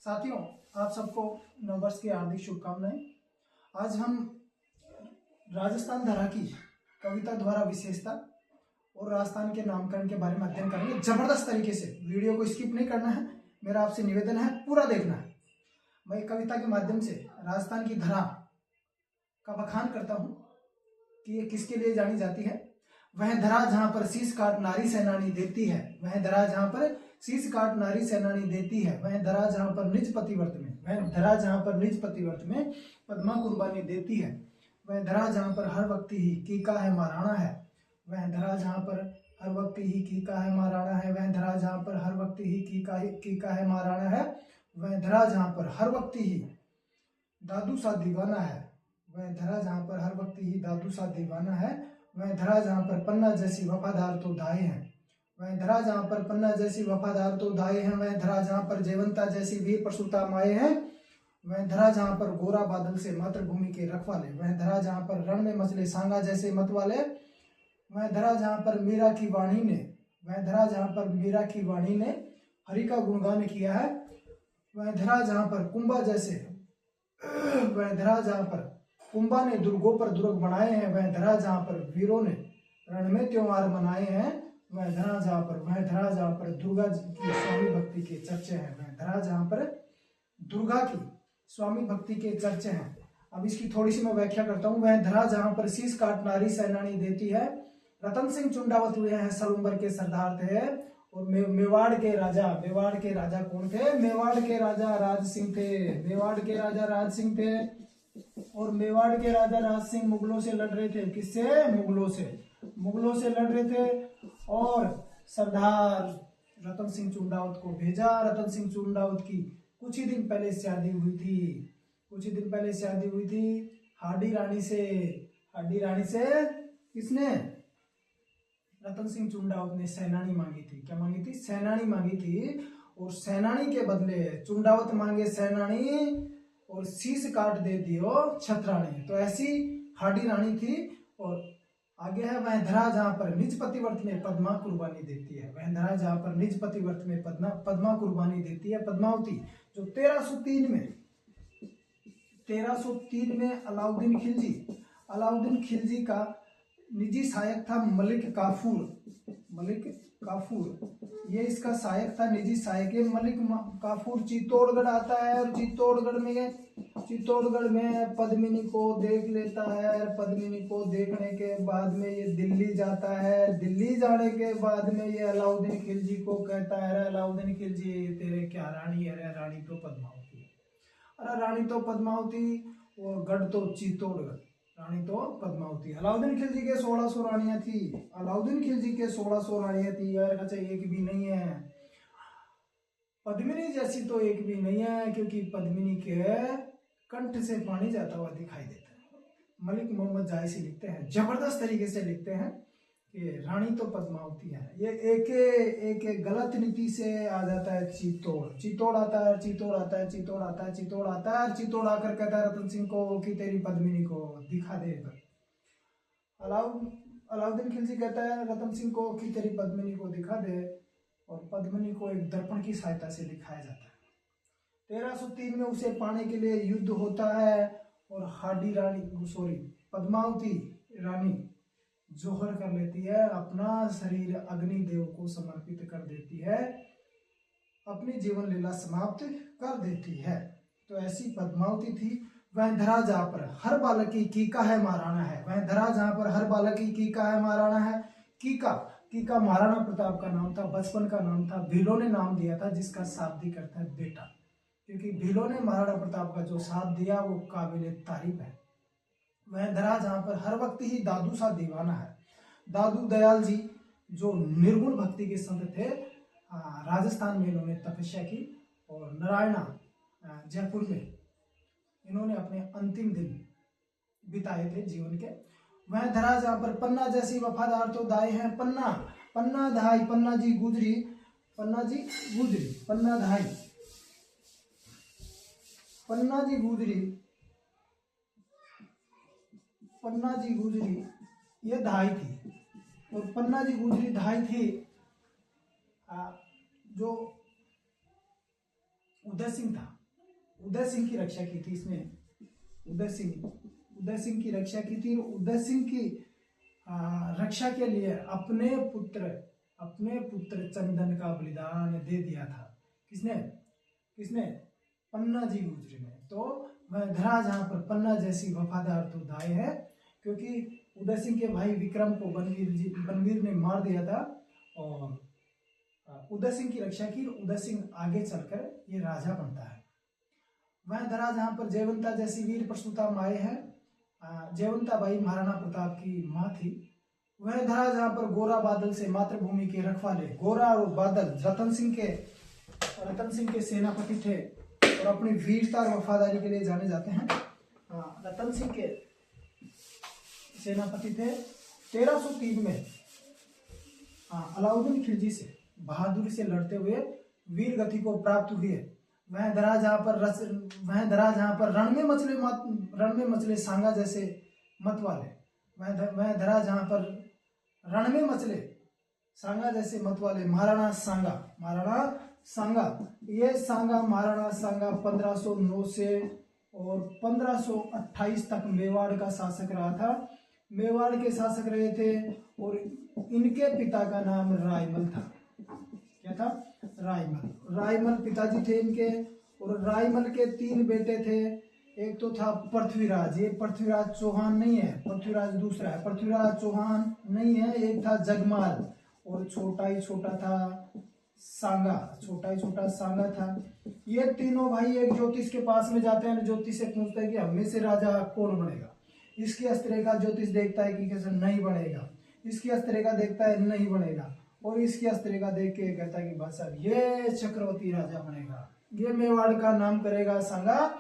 साथियों, आप सबको नववर्ष की हार्दिक शुभकामनाएं। आज हम राजस्थान धरा की कविता द्वारा विशेषता और राजस्थान के नामकरण के बारे में अध्ययन करेंगे। जबरदस्त तरीके से वीडियो को स्किप नहीं करना है, मेरा आपसे निवेदन है, पूरा देखना है। मैं कविता के माध्यम से राजस्थान की धरा का बखान करता हूँ कि ये किसके लिए जानी जाती है। वह धरा जहां पर शीश काट नारी सेनानी देती है, वह धरा जहां पर शीश काट नारी सेनानी देती है, वह धरा जहां पर निज पतिव्रत में, वह धरा जहां पर निज पतिव्रत में पद्मा कुर्बानी देती है, वह धरा जहां पर हर वक्त ही कीका है महाराणा है, वह धरा जहां पर हर वक्त ही कीका है महाराणा है, वह धरा जहां पर हर वक्त ही कीका है महाराणा है, वह धरा जहां पर हर वक्त ही दादू सा दीवाना है, वह धरा जहां पर हर वक्त ही दादू सा दीवाना है, वह धरा जहां पर पन्ना जैसी वफादार तो दाएं हैं, वह धरा जहां पर पन्ना जैसी वफादार तो दाएं हैं, वह धरा जहां पर जयवंता जैसी वीर प्रसूता माए हैं, वह धरा जहां पर गोरा बादल से मातृभूमि के रखवाले, वह धरा जहां पर रण में मचले सांगा जैसे मतवाले, वह धरा जहां पर मीरा की वाणी ने, वह धरा जहां पर मीरा की वाणी ने हरि का गुणगान किया है, वह धरा जहां पर कुंभा जैसे, वह धरा जहां पर कुंभा ने दुर्गों पर दुर्ग बनाए हैं, वह धरा जहां पर वीरों ने रण में त्योहार मनाए हैं, वह धरा जहां पर दुर्गा की स्वामी भक्ति के चर्चे हैं, वह धरा जहां पर दुर्गा की स्वामी भक्ति के चर्चे हैं। अब इसकी थोड़ी सी मैं व्याख्या करता हूँ। वह धरा जहां पर शीश काट नारी सेनानी देती है। रतन सिंह चुंडावत हुए हैं सलूम्बर के सरदार थे, और मेवाड़ के राजा कौन थे? मेवाड़ के राजा राज सिंह थे। मेवाड़ के राजा राज सिंह थे, और मेवाड़ के राजा राज सिंह मुगलों से लड़ रहे थे। किससे? मुगलों से लड़ रहे थे, और सरदार रतन सिंह चुंडावत को भेजा। रतन सिंह चुंडावत की कुछ ही दिन पहले शादी हुई थी हाडी रानी से। किसने? रतन सिंह चुंडावत ने सेनानी मांगी थी। क्या मांगी थी? सेनानी मांगी थी, और सेनानी के बदले चुंडावत मांगे सेनानी, और शीश काट दे दियो छत्राणी। तो ऐसी हाडी रानी थी। और आगे है, वह धरा जहां पर निज पतिव्रत में पद्मा कुर्बानी देती है। वह धरा जहां पर निज पतिव्रत में पद्मा कुर्बानी देती है। पद्मावती जो 1303 में अलाउद्दीन खिलजी का निजी सहायक था मलिक काफूर। ये इसका सहायक था, निजी सहायक। मलिक काफूर चित्तौड़गढ़ आता है, और चित्तौड़गढ़ में पद्मिनी को देख लेता है। पद्मिनी को देखने के बाद में ये दिल्ली जाता है। दिल्ली जाने के बाद में ये अलाउद्दीन खिलजी को कहता है, अलाउद्दीन खिलजी तेरे क्या रानी है? अरे रानी तो पद्मावती है। अरे रानी तो पद्मावती, और गढ़ तो चित्तौड़गढ़, रानी तो पद्मावती। अलाउद्दीन खिलजी के 1600 रानियां थी। यार अच्छा, एक भी नहीं है। पद्मिनी जैसी तो एक भी नहीं है, क्योंकि पद्मिनी के कंठ से पानी जाता हुआ दिखाई देता है। मलिक मोहम्मद जायसी लिखते हैं, जबरदस्त तरीके से लिखते हैं कि रानी तो पद्मावती है। ये एक गलत नीति से आ जाता है चित्तौड़ आता है, और चित्तौड़ आकर कहता है रतन सिंह को कि तेरी पद्मिनी को दिखा दे। अलाउद्दीन खिलजी कहता है रतन सिंह को कि तेरी पद्मिनी को दिखा दे, और पद्मिनी को एक दर्पण की सहायता से दिखाया जाता है। 1303 में उसे पाने के लिए युद्ध होता है, और पद्मावती रानी जोहर कर लेती है, अपना शरीर अग्निदेव को समर्पित कर देती है, अपनी जीवन लीला समाप्त कर देती है। तो ऐसी पद्मावती थी। वह धरा जहां पर हर बालक की कीका है महाराणा है। वह धरा जहां पर हर बालक की कीका है महाराणा है। कीका महाराणा प्रताप का नाम था, बचपन का नाम था। भीलों ने नाम दिया था, जिसका शाब्दिक अर्थ है बेटा, क्योंकि भीलों ने महाराणा प्रताप का जो साथ दिया वो काबिले तारीफ है। वह धरा जहां पर हर वक्त ही दादू सा दीवाना है। दादू दयाल जी जो निर्गुण भक्ति के संत थे, राजस्थान में इन्होंने तपस्या की, और नारायणा जयपुर में इन्होंने अपने अंतिम दिन बिताए थे जीवन के। वह धरा जहां पर पन्ना जैसी वफादार तो दाएं हैं। पन्ना धाई, पन्ना जी गुजरी, पन्ना जी गुजरी ये धाई थी, और पन्ना जी गुजरी धाई थी जो उदय सिंह था। उदय सिंह की रक्षा की थी इसने, उदय सिंह की रक्षा की थी। उदय सिंह की रक्षा के लिए अपने पुत्र चंदन का बलिदान दे दिया था। किसने? पन्ना जी गुजरी ने। तो धरा जहां पर पन्ना जैसी वफादार तो दाई है, क्योंकि उदय सिंह के भाई विक्रम को बनवीर ने मार दिया था और उदय सिंह की रक्षा की। उदय सिंह आगे चलकर ये राजा बनता है। वह धरा जहां पर जयवंता जैसी वीर प्रसूता माए है, जयवंता बाई महाराणा प्रताप की माँ थी। वह धरा जहां पर गोरा बादल से मातृभूमि के रखवाले, गोरा और बादल रतन सिंह के सेनापति थे और अपनी वीरता और वफादारी के लिए जाने जाते हैं। रतन सिंह के सेनापति थे। 1303 में अलाउद्दीन खिलजी से बहादुरी से लड़ते हुए वीर गति को प्राप्त हुए। वह धरा जहां पर रण में मचले सांगा जैसे मत वाले, वह धरा जहां पर रण में मचले सांगा जैसे मत वाले महाराणा सांगा, ये सांगा महाराणा सांगा 1509 से और 1528 तक मेवाड़ का शासक रहा था। मेवाड़ के शासक रहे थे और इनके पिता का नाम रायमल था। क्या था? रायमल पिताजी थे इनके। और रायमल के 3 बेटे थे। एक तो था पृथ्वीराज, ये पृथ्वीराज चौहान नहीं है, पृथ्वीराज दूसरा है, पृथ्वीराज चौहान नहीं है। एक था जगमाल और छोटा ही छोटा सांगा था। ये तीनों भाई एक ज्योतिष के पास में जाते हैं, ज्योतिष से पूछते हैं कि हमें से राजा कौन बनेगा। इसकी हस्तरेखा ज्योतिष देखता है कि कैसे नहीं बनेगा, इसकी हस्तरेखा देखता है नहीं बनेगा, और इसकी हस्तरेखा देख के कहता है कि बस अब ये चक्रवर्ती राजा बनेगा, ये मेवाड़ का नाम करेगा सांगा।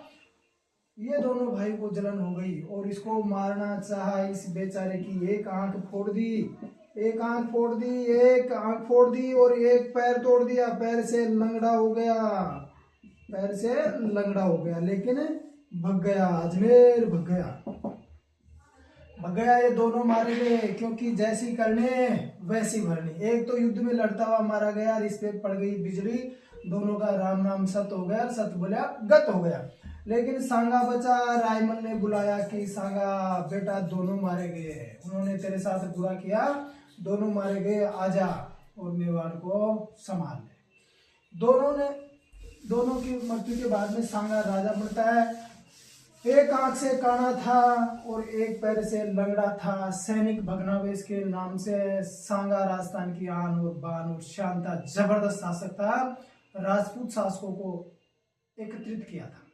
ये दोनों भाई को जलन हो गई और इसको मारना चाहा। इस बेचारे की एक आंख फोड़ दी और एक पैर तोड़ दिया, पैर से लंगड़ा हो गया, लेकिन भग गया, अजमेर भग गया। ये दोनों मारे गए, क्योंकि जैसी करने वैसी भरनी। एक तो युद्ध में लड़ता हुआ मारा गया, इस पे पड़ गई बिजली, दोनों का राम नाम सत हो गया, सत बोला गत हो गया। लेकिन सांगा बचा। रायमल ने बुलाया कि सांगा बेटा दोनों मारे गए हैं, उन्होंने तेरे साथ बुरा किया, दोनों मारे गए, आजा और मेवाड़ को संभाल ले। दोनों की मृत्यु के बाद में सांगा राजा बनता है। एक आंख से काना था और एक पैर से लंगड़ा था। सैनिक भग्नावेश के नाम से सांगा राजस्थान की आन और बान और शान था, जबरदस्त शासक था। राजपूत शासकों को एकत्रित किया था।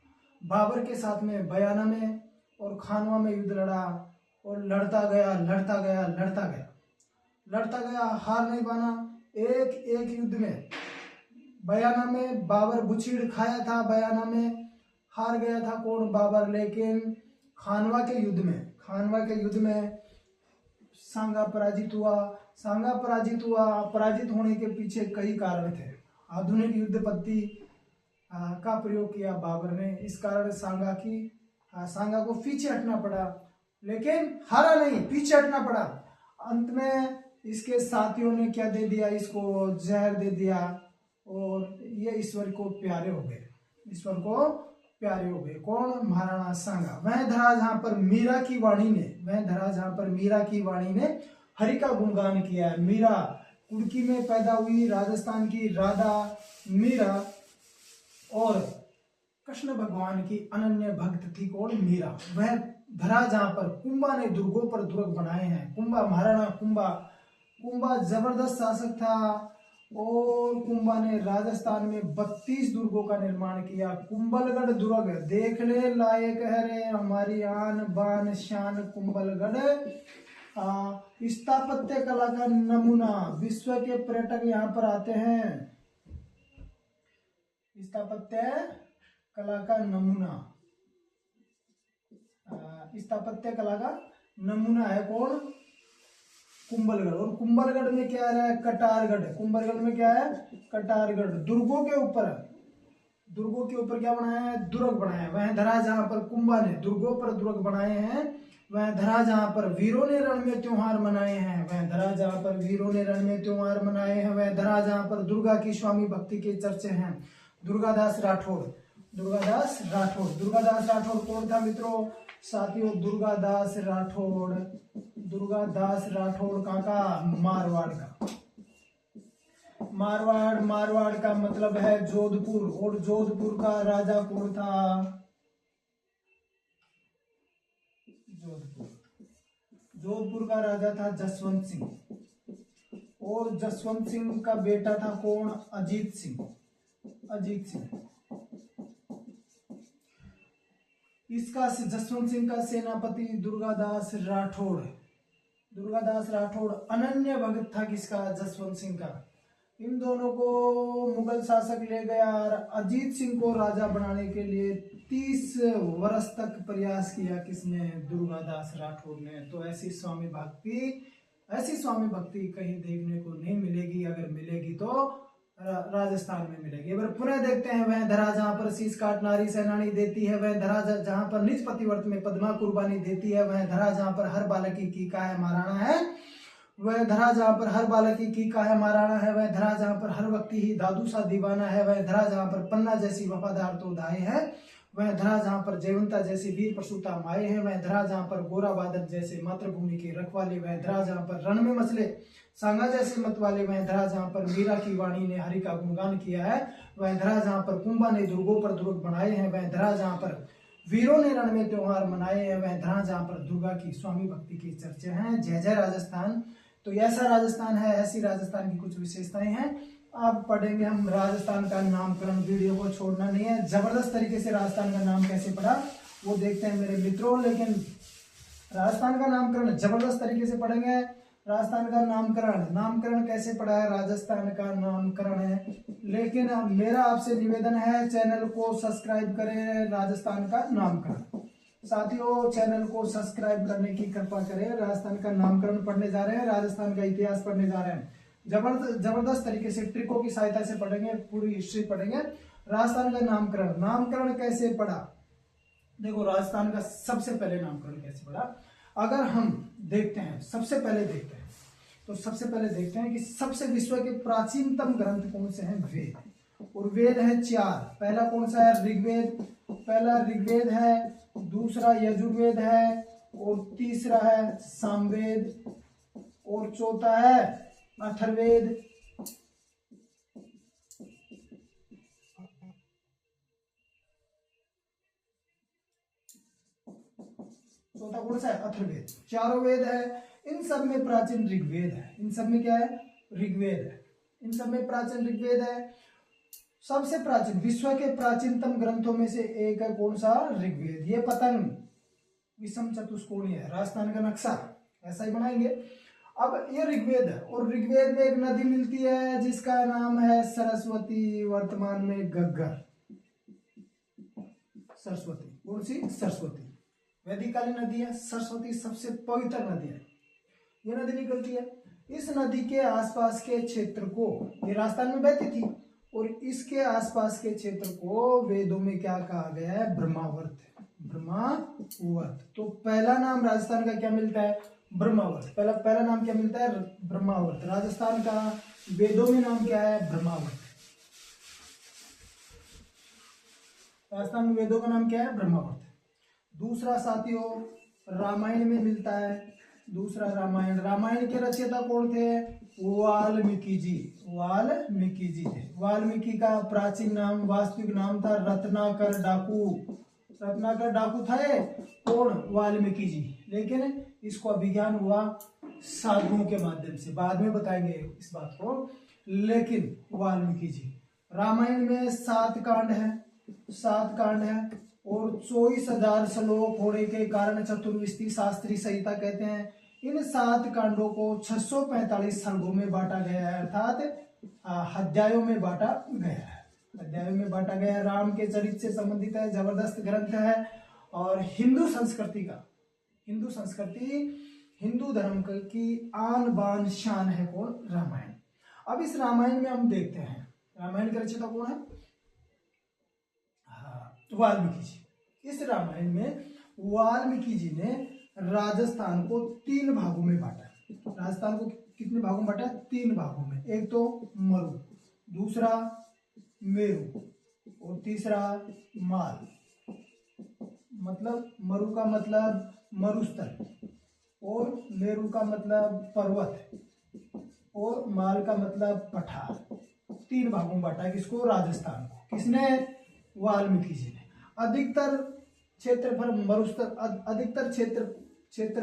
बाबर के साथ में बयाना में और खानवा में युद्ध लड़ा और लड़ता गया, हार नहीं पाना। एक युद्ध में बयाना में बाबर बुछीड़ खाया था, बयाना में हार गया था कौन? बाबर। लेकिन खानवा के युद्ध में सांगा पराजित हुआ। पराजित होने के पीछे कई कारण थे। आधुनिक युद्ध पद्धति का प्रयोग किया बाबर ने, इस कारण सांगा को पीछे हटना पड़ा, लेकिन हारा नहीं, पीछे हटना पड़ा। अंत में इसके साथियों ने क्या दे दिया? इसको जहर दे दिया और ये ईश्वर को प्यारे हो गए। कौन? महाराणा सांगा। वह धरा जहां पर मीरा की वाणी ने हरि का गुणगान किया है। मीरा कुड़की में पैदा हुई, राजस्थान की राधा मीरा, और कृष्ण भगवान की अनन्य भक्त थी कौन? मीरा। वह धरा जहां पर कुंभा ने दुर्गों पर दुर्ग बनाए हैं। महाराणा कुंभा जबरदस्त शासक था और कुंभा ने राजस्थान में 32 दुर्गों का निर्माण किया। कुंभलगढ़ दुर्ग देखने लायक है रे, हमारी आन बान शान कुंभलगढ़। स्थापत्य कला का नमूना, विश्व के पर्यटक यहाँ पर आते हैं। स्थापत्य कला का नमूना है कौन? कुंभलगढ़। और कुंभलगढ़ में क्या है? कटारगढ़। दुर्गों के ऊपर क्या बनाया है? दुर्ग बनाया है। वह धरा जहां पर कुंभा ने दुर्गों पर दुर्ग बनाए हैं। वह धरा जहां पर वीरों ने रण में त्योहार मनाए हैं। वह धरा जहां पर दुर्गा की स्वामी भक्ति के चर्चे हैं। दुर्गादास राठौड़। दुर्गादास राठौड़, दुर्गादास राठौड़ कौन था मित्रों? साथियों दुर्गादास राठौड़, दुर्गादास राठौड़ कहाँ का? मारवाड़ का। मारवाड़, मारवाड़ का मतलब है जोधपुर, और जोधपुर का राजा कौन था? जोधपुर, जोधपुर का राजा था जसवंत सिंह, और जसवंत सिंह का बेटा था कौन? अजीत सिंह, अजीत सिंह। इसका जसवंत सिंह का सेनापति दुर्गादास राठौड़, दुर्गादास राठौड़ अनन्य भगत था किसका? जसवंत सिंह का। इन दोनों को मुगल शासक ले गया और अजीत सिंह को राजा बनाने के लिए 30 वर्ष तक प्रयास किया। किसने? दुर्गादास राठौड़ ने। तो ऐसी स्वामी भक्ति कहीं देखने को नहीं मिलेगी, अगर मिलेगी तो राजस्थान में मिलेगी। अगर पुनः देखते हैं, वह धरा जहां पर शीश काट नारी सेनानी देती है, वह धरा जहां पर निज पतिव्रत में पद्मा कुर्बानी देती है, वह धरा जहां पर हर बालकी की काया महाराणा है, वह धरा जहां पर हर बालकी की काया महाराणा है, वह धरा जहां पर हर व्यक्ति ही दादू सा दीवाना है, वह धरा जहां पर पन्ना जैसी वफादार तो दाए है, वह धरा जहां पर जयवंता जैसी वीर प्रसूता माए हैं, वह धरा जहां पर गोरा बादल जैसे मातृभूमि के रखवाले, वह धरा जहां पर रण में मसले सांगा जैसे मत वाले, वह धरा जहां पर मीरा की वाणी ने हरि का गुणगान किया है, वह धरा जहां पर कुंभा ने दुर्गों पर दुर्ग बनाए हैं, वह धरा जहां पर वीरों ने रण में त्योहार मनाए हैं, वह धरा जहां पर दुर्गा की स्वामी भक्ति की चर्चा है। जय जय राजस्थान। तो ऐसा राजस्थान है, ऐसी राजस्थान की कुछ विशेषताएं हैं। अब पढ़ेंगे हम राजस्थान का नामकरण। वीडियो को छोड़ना नहीं है, जबरदस्त तरीके से राजस्थान का नाम कैसे पड़ा वो देखते हैं मेरे मित्रों। लेकिन राजस्थान का नामकरण जबरदस्त तरीके से पढ़ेंगे। राजस्थान का नामकरण कैसे पड़ा है? राजस्थान का नामकरण है। लेकिन मेरा आपसे निवेदन है, चैनल को सब्सक्राइब करें। राजस्थान का नामकरण साथियों, चैनल को सब्सक्राइब करने की कृपा करें। राजस्थान का नामकरण पढ़ने जा रहे हैं, राजस्थान का इतिहास पढ़ने जा रहे हैं। जबरदस्त तरीके से ट्रिकों की सहायता से पढ़ेंगे, पूरी हिस्ट्री पढ़ेंगे। राजस्थान का नामकरण कैसे पड़ा? देखो राजस्थान का सबसे पहले नामकरण कैसे पड़ा, अगर हम देखते हैं, सबसे पहले देखते हैं कि सबसे विश्व के प्राचीनतम ग्रंथ कौन से हैं? वेद। और वेद है 4। पहला कौन सा है? ऋग्वेद। पहला ऋग्वेद है, दूसरा यजुर्वेद है, और तीसरा है सामवेद, और चौथा है अथर्ववेद। चौथा कौन सा है? अथर्ववेद। चारों वेद है, इन सब में प्राचीन ऋग्वेद है। इन सब में क्या है? ऋग्वेद है। इन सब में प्राचीन ऋग्वेद है। सबसे प्राचीन, विश्व के प्राचीनतम ग्रंथों में से एक है कौन सा? ऋग्वेद। ये पतंग विषम चतुष्कोणीय है। राजस्थान का नक्शा ऐसा ही बनाएंगे। अब ये ऋग्वेद है, और ऋग्वेद में एक नदी मिलती है जिसका नाम है सरस्वती, वर्तमान में घग्गर। सरस्वती, कौन सी? सरस्वती। वैदिककालीन नदी है सरस्वती, सबसे पवित्र नदी है। ये नदी निकलती है, इस नदी के आसपास के क्षेत्र को, ये राजस्थान में बहती थी, और इसके आसपास के क्षेत्र को वेदों में क्या कहा गया है? ब्रह्मावर्त। ब्रह्मावर्त। तो पहला नाम राजस्थान का क्या मिलता है? ब्रह्मावर्त। पहला नाम क्या मिलता है? ब्रह्मावर्त। राजस्थान का वेदों में नाम क्या है? ब्रह्मावर्त। राजस्थान में वेदों का नाम क्या है? ब्रह्मावर्त। दूसरा साथियों रामायण में मिलता है। दूसरा रामायण के रचयिता कौन थे? वाल्मीकि जी। वाल्मीकि जी थे। वाल्मीकि का प्राचीन नाम, वास्तविक नाम था रत्नाकर डाकू। रत्नाकर डाकू थे कौन? वाल्मीकि जी। लेकिन इसको अभिज्ञान हुआ साधुओं के माध्यम से, बाद में बताएंगे इस बात को। लेकिन वाल्मीकि जी, रामायण में 7 कांड है, और 24,000 श्लोक होने के कारण चतुर्विष्टि शास्त्री संहिता कहते हैं। इन 7 कांडों को 645 सर्गों में बांटा गया है, अर्थात अध्यायों में बांटा गया है। राम के चरित्र से संबंधित है, जबरदस्त ग्रंथ है। और हिंदू संस्कृति, हिंदू धर्म की आन बान शान है कौन? रामायण। अब इस रामायण में हम देखते हैं, रामायण के रचयिता कौन है? वाल्मीकि जी। इस रामायण में वाल्मीकि जी ने राजस्थान को 3 भागों में बांटा। राजस्थान को कितने भागों में बांटा? 3 भागों में। एक तो मरु, दूसरा मेरु, और तीसरा माल, मतलब मरु का मतलब मरुस्थल, और मेरु का मतलब पर्वत, और माल का मतलब पठार। 3 भागों में बांटा किसको? राजस्थान को। किसने? वाल्मीकि जी ने। अधिकतर क्षेत्र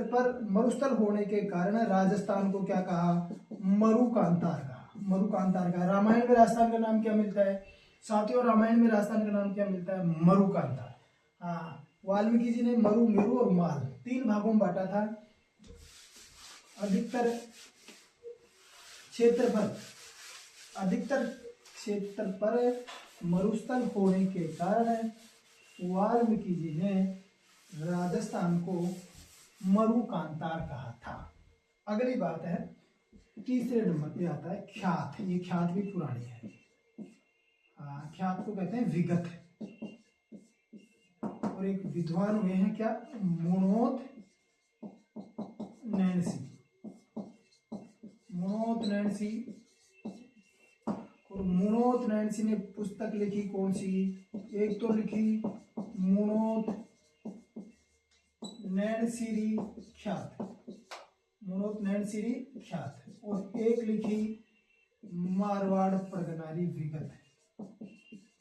पर मरुस्थल होने के कारण राजस्थान को क्या कहा? मरुकांतार कहा। मरुकांतार कहा। रामायण में राजस्थान का नाम क्या मिलता है साथियों? रामायण में राजस्थान का नाम क्या मिलता है? मरुकांतार। हाँ, वाल्मीकि जी ने मरु, मेरु और माल 3 भागों में बांटा था। अधिकतर क्षेत्र पर मरुस्थल होने के कारण वाल्मीकि जी ने राजस्थान को मरुकांतार कहा था। अगली बात है, तीसरे नंबर पे आता है ख्यात। ये ख्यात भी पुरानी है। ख्यात को कहते हैं विगत। और एक विद्वान हुए हैं क्या? मुणोत नैणसी। और मुणोत नैणसी ने पुस्तक लिखी कौन सी? एक तो लिखी मुणोत नैणसीरी ख्यात, और एक लिखी मारवाड़ परगनारी विगत।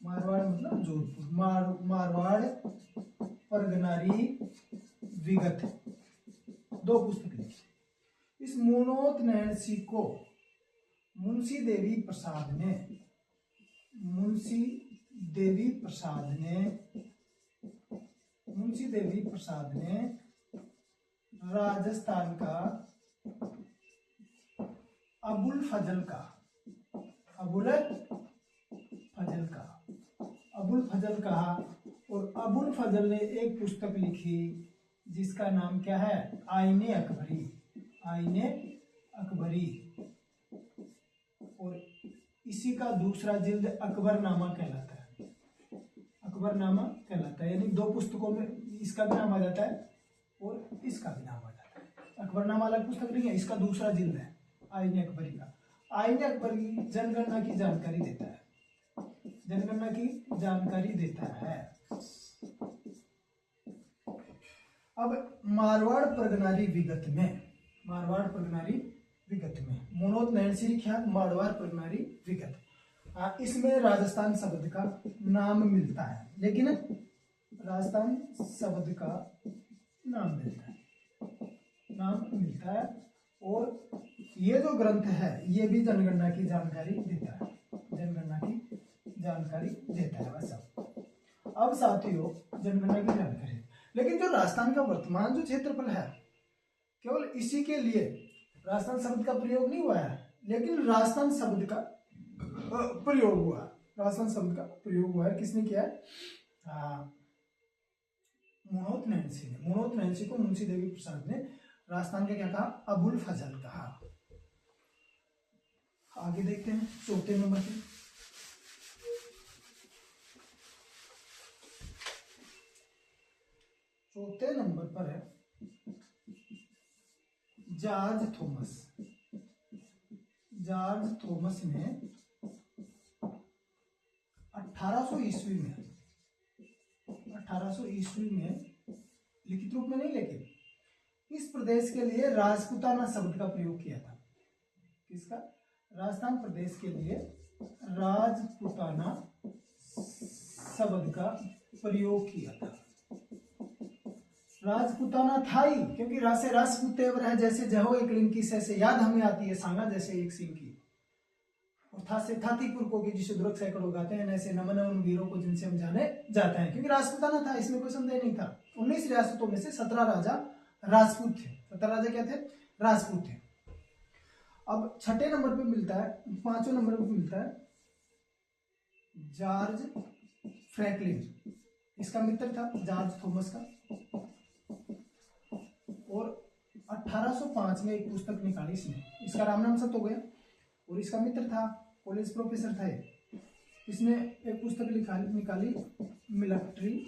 मारवाड़ मतलब जोधपुर। मारवाड़ परगनारी विगत 2 पुस्तक लिखी। इस मुणोत नैणसी को मुंशी देवी प्रसाद ने राजस्थान का अबुल फजल कहा। और अबुल फजल ने एक पुस्तक लिखी जिसका नाम क्या है? आईने अकबरी। और इसी का दूसरा जिल्द अकबरनामा कहलाता है। यानी 2 पुस्तकों में इसका भी नाम आ जाता है और इसका भी नाम आ जाता है। अकबरनामा अलग पुस्तक नहीं है, इसका दूसरा जिल्द है आईने अकबरी का। आईने अकबरी जनगणना की जानकारी देता है। अब मारवाड़ परगनारी विगत में मुणोत नैणसी ख्यात मारवाड़ परगनारी विगत, इसमें राजस्थान शब्द का नाम मिलता है। लेकिन राजस्थान शब्द का नाम मिलता है। और ये जो ग्रंथ है ये भी जनगणना की जानकारी देता है। बस अब साथियों, जनगणना की जानकारी, लेकिन जो राजस्थान का वर्तमान जो क्षेत्रफल है, केवल इसी के लिए राजस्थान शब्द का प्रयोग नहीं हुआ है, लेकिन राजस्थान शब्द का प्रयोग हुआ है। किसने किया है? मुणोत नैणसी को मुंशी देवी प्रसाद ने राजस्थान का क्या कहा? अबुल फजल कहा। आगे देखते हैं चौथे नंबर पे। चौथे नंबर पर है जॉर्ज थॉमस ने 1800 ईस्वी में लिखित रूप में नहीं, लेकिन इस प्रदेश के लिए राजपूताना शब्द का प्रयोग किया था। किसका? राजस्थान प्रदेश के लिए राजपूताना शब्द का प्रयोग किया था। राजपूताना था ही, क्योंकि रासे राजपूत तेवर है, जैसे जहो एक लिंग की से याद हमें आती है सांगा जैसे एक सिंह की, और था से थातीपुर को की जिसे दुर्ग सैकड़ों गाते हैं, ऐसे नमन उन वीरों को जिनसे हम जाने जाते हैं। क्योंकि राजपूताना था, इसमें कोई संदेह नहीं था। 19 रियासतों में से 17 राजा राजपूत थे। 17 राजा क्या थे? राजपूत थे। अब छठे नंबर पे मिलता है, 5वें नंबर पे मिलता है जॉर्ज फ्रैंकलिन। इसका मित्र था जॉर्ज थॉमस का, और 1805 में एक पुस्तक निकाली इसने। इसका राम नाम सत हो गया, और इसका मित्र था, कॉलेज प्रोफेसर था। इसने एक पुस्तक निकाली military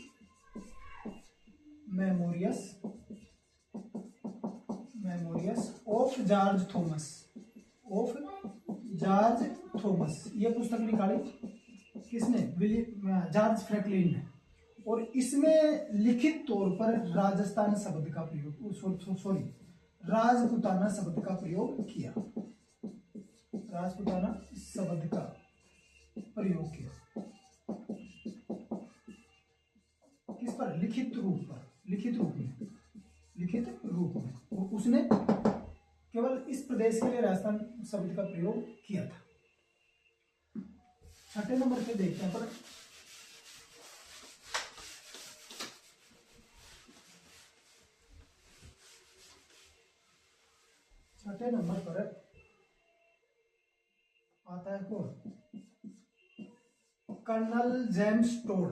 memories of George Thomas. ये पुस्तक निकाली किसने? जॉर्ज फ्रैंकलिन ने। और इसमें लिखित तौर पर राजस्थान शब्द का प्रयोग, सॉरी, राजपुताना शब्द का प्रयोग किया। राजपुताना शब्द का प्रयोग किया किस पर? लिखित रूप पर, लिखित रूप में। और उसने केवल इस प्रदेश के लिए राजस्थान शब्द का प्रयोग किया था। छठे नंबर पे देखते हैं पर छठे नंबर पर आता है कौन? Colonel James Tod.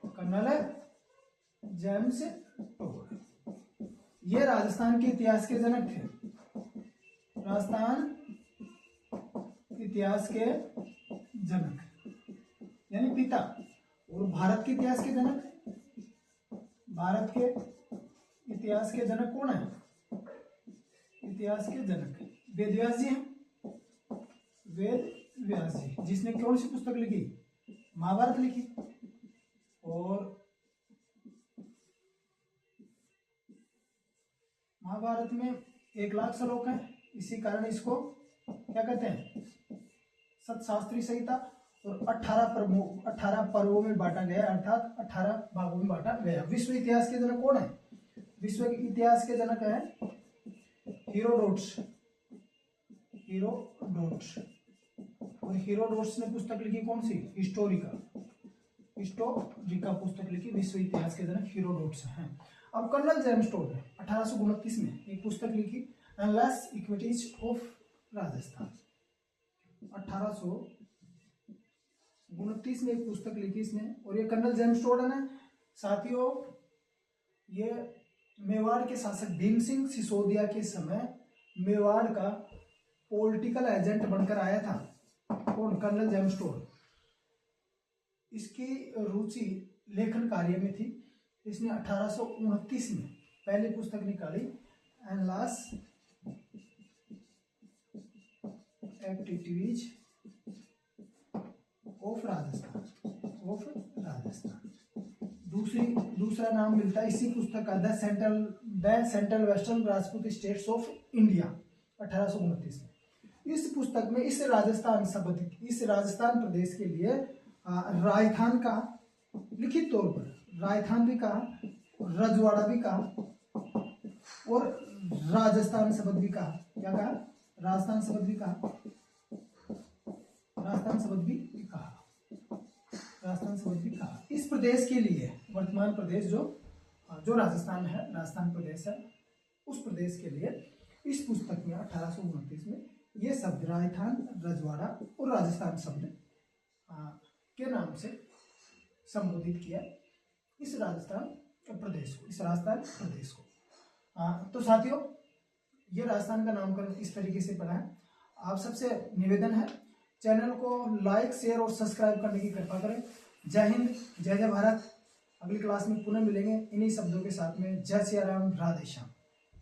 Colonel James Tod ये राजस्थान के इतिहास के जनक थे। राजस्थान इतिहास के जनक यानी पिता। और भारत के इतिहास के जनक, भारत के इतिहास के जनक कौन है? इतिहास के जनक वेद व्यास जी हैं। वेद व्यास जी जिसने कौन सी पुस्तक लिखी? महाभारत लिखी। और महाभारत में 1,00,000 श्लोक हैं, इसी कारण इसको क्या कहते हैं? सतशास्त्री संहिता। और 18 पर्वों में बांटा गया, अर्थात 18 भागों में बांटा गया। विश्व इतिहास के जनक कौन है? विश्व के इतिहास के जनक है हीरोडोटस। और हीरोडोटस ने पुस्तक लिखी कौन सी? हिस्टोरिका पुस्तक लिखी। विश्व इतिहास के जनक हीरोडोटस हैं। अब कर्नल जेम्स टोड ने 1829 में एक पुस्तक लिखी, एनालिसिस इक्विटीज ऑफ राजस्थान। 1829 में एक पुस्तक लिखी इसने। और ये कर्नल जेम्स टोड ने साथियों ये मेवाड़ के शासक भीम सिंह सिसोदिया के समय मेवाड़ का पॉलिटिकल एजेंट बनकर आया था। कौन? Colonel James Tod. इसकी रुचि लेखन कार्य में थी। इसने 1829 में पहली पुस्तक निकाली, एनालिसिस एक्टिविटीज ऑफ राजस्थान। दूसरा नाम मिलता है इसी पुस्तक का the central western Rajput states of India 1829 में। इस पुस्तक में इस राजस्थान प्रदेश के लिए राजस्थान का लिखित तौर पर, राजस्थान भी कहा, रजवाड़ा भी कहा और राजस्थान शब्द भी कहा। क्या कहा? राजस्थान शब्द भी कहा। इस प्रदेश के लिए, वर्तमान प्रदेश जो राजस्थान है, राजस्थान प्रदेश है, उस प्रदेश के लिए इस पुस्तक में 1829 में ये शब्द राजस्थान, रजवाड़ा और राजस्थान शब्द के नाम से संबोधित किया इस राजस्थान प्रदेश को। तो साथियों ये राजस्थान का नामकरण इस तरीके से पढ़ा है। आप सबसे निवेदन है चैनल को लाइक, शेयर और सब्सक्राइब करने की कृपा करें। जय हिंद, जय जय भारत। अगली क्लास में पुनः मिलेंगे इन्हीं शब्दों के साथ में। जय सिया राम, राधे श्याम।